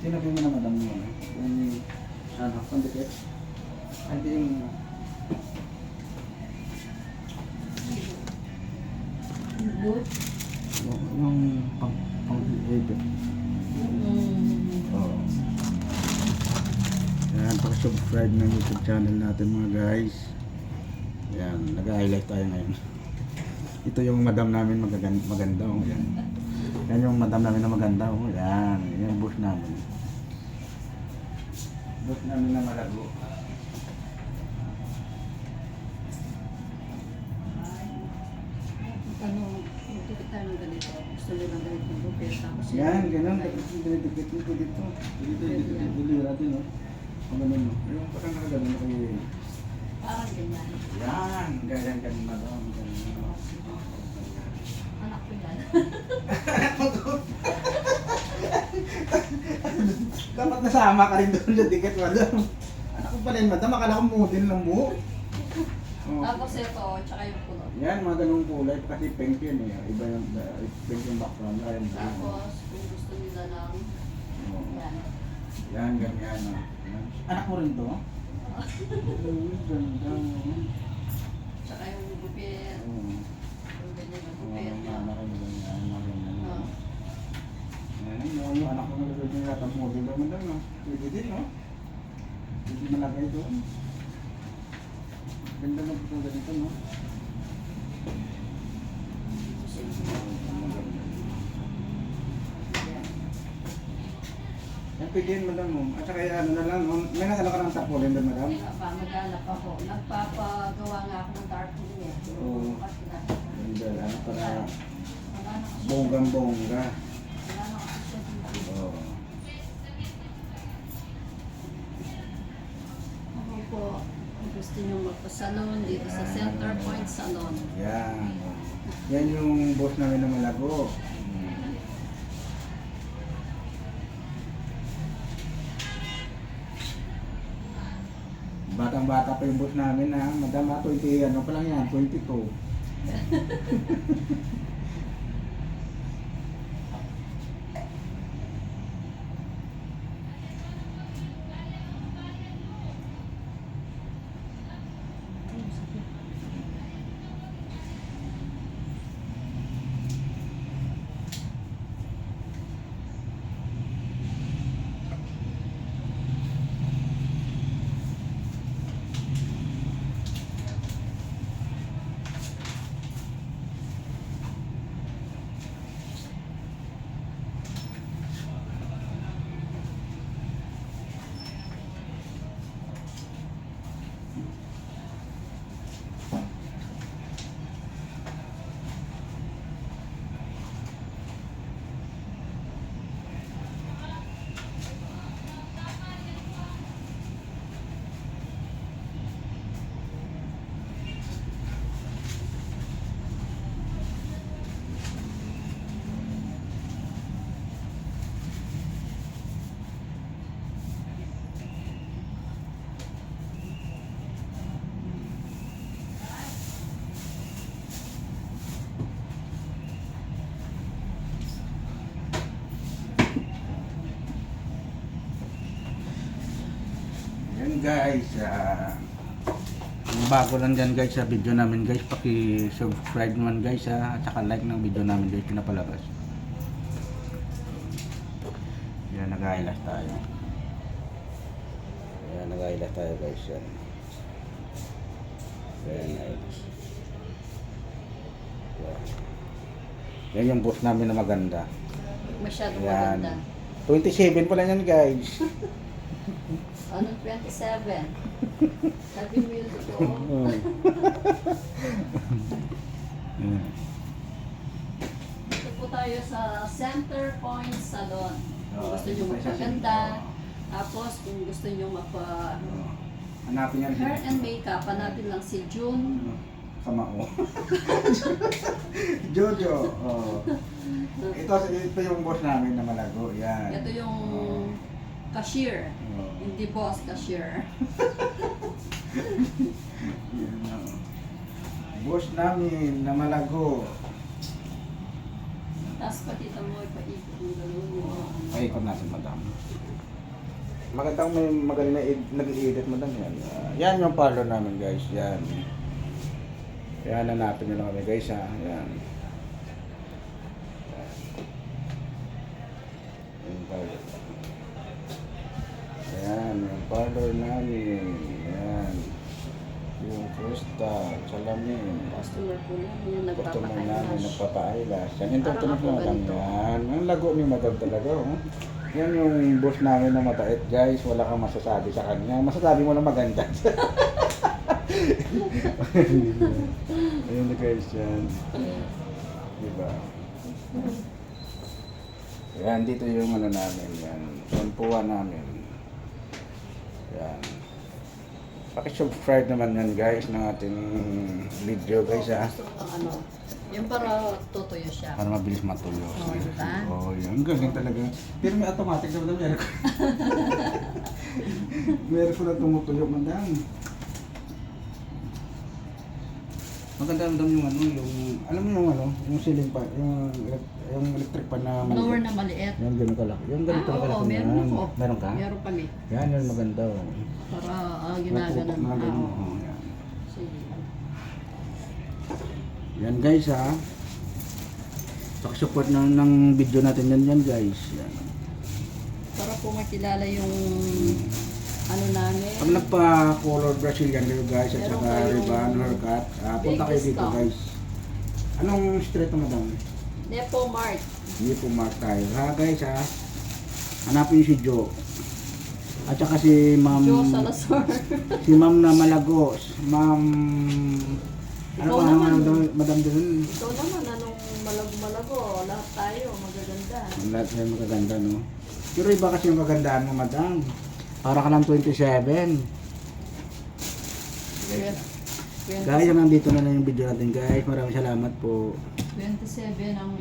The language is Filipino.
Sinabi mo na madam mo, ano? Yung, ano, pandikit? Hindi yung, Good. yung pang-ibig. Oo. Yan, pag-subscribe ng YouTube channel natin mga guys. Yan, nag-highlight tayo ngayon. Ito yung madam namin maganda. Oh, yan. Yan yung madam namin na maganda. Oh, yan. Yan yung boss namin. Boss namin na malago. Ano, magdikit tayo ng ganito. Gusto nila ng ganito. Pero tapos Yan, ganun. Dikit dito dito. Dito natin, no? Ang ganun, no? Yung parang nakagano'n kayo. parang ganyan. Yan, ganyan madam. Anak ko yan. Dapat nasama ka rin doon sa ticket, madam. Anak ko pala yun, madam. Akala ko model ng buhok. Oh. Tapos ito, tsaka yung puno. Yan, mga ganung kulay. Kasi pink yun eh. Iba yung pink yung background. Ay, yung blue. Tapos, kung gusto nila ng Oh. yan. Yan, ganyan. Oh. Yan. Anak mo rin to? Ganda. Tsaka yung gupit. Oo. Yung ganyan yung Oo, gupit. anak ko ganyan. Oh. Yan, yung anak ko nalagay niya yata model naman lang, no? Pwede din, no? Pwede malagay doon. Ganda ng ito ganito, no? Yan, pwede yun, madam, mo. At saka ano na lang, no? May nasala ka ng tarpaulin doon, madam? Maghanap ako. Nagpapagawa nga ako ng tarpaulin eh. Oo. Kasi na. Ganda, ano, para Wala na kasi. bonggang-bongga. Wala na kasi siya dito. Oo. Ako po, kung gusto nyo magpa-salon dito sa Center Point Salon. Yan. Yan yung boss namin na malago. Batang-bata pa yung boss namin na, madam, 20, ano pa lang yan, 22. Yan guys, bago lang dyan guys sa video namin guys, paki-subscribe naman guys at saka like ng video namin guys, pinapalabas. Yan, nag-highlight tayo. Yan, nag-highlight tayo guys. Yan. Very nice. Yan yung boss namin na maganda. Masyadong Yan. maganda. 27 pa lang yan guys. Anong 27? Sabi mo yun ito. Dito po tayo sa Center Point Salon. Kung gusto nyo magpaganda. Tapos kung gusto nyo Hanapin yan. hair and makeup, hanapin lang si June. Kamao. Jojo. Oh. Ito yung boss namin na malago. Yan. Ito yung cashier. Oh. Hindi boss, cashier. Yan, oh. Boss namin na malago. Tapos pakita mo, ipaikot yung gano'n mo. Ay, ikot natin, madam. Magandang may magaling na nag-i-edit, madam, yan. Yan yung parlor namin, guys. Yan. Yan, hanapin nyo lang kami, guys, ha. Yan. Yung parlor. Yan, yung parlor namin. Yan. Yung crystal, salamin. Customer po namin yung Customer namin, nagpapakailash. nagpapa-eyelash. Yan, ito Parang na ako madam ganito. yan. Ang lago ni madam talaga, oh. Yan yung boss namin na mabait, guys. Wala kang masasabi sa kanya. Masasabi mo lang maganda. Ayun na guys, yan. Diba? Yan, dito yung ano namin, yan. Sampuan namin. Yan. Pakisubscribe naman yan guys ng ating video guys ha. Gusto ko ng ano, yung para tutuyo siya. Para mabilis matuyo. Oo, diba? Oo, yan. Galing talaga. Pero may automatic na madam. Meron ko. Meron ko na tumutuyo madam. Maganda madam yung ano, yung, alam mo yung ano, yung ceiling pa, yung electric pan na maliit. Blower na maliit. Yung ganun kalaki. Yung ganun Oo, kalaki. meron yan. ako. Meron ka? Meron kami. Yan, yun maganda. Oh. Para ginaganon. Mga ganun. Oo. Oh, yan. Sige. Yan guys ha. Pakisupport ng video natin yan guys. Yan. Para po makilala yung ano namin. Pag nagpa-color Brazilian kayo guys at Meron saka kayong ribbon, haircut, punta kayo big dito discount. guys. Anong street na madam? Nepo Mart. Hindi po mark tayo. Ha guys ha. Hanapin niyo si Joe. At saka si Ma'am Joe Salazar. si Ma'am na Malagos. Ma'am ano Ikaw pa naman. madam doon? Ito naman, anong malago-malago. Lahat tayo, magaganda. Ang lahat yan magaganda, no? Pero iba kasi yung kagandaan mo, madam. Para ka lang 27. Guys, nandito na lang yung video natin, guys. Maraming salamat po. 27 ang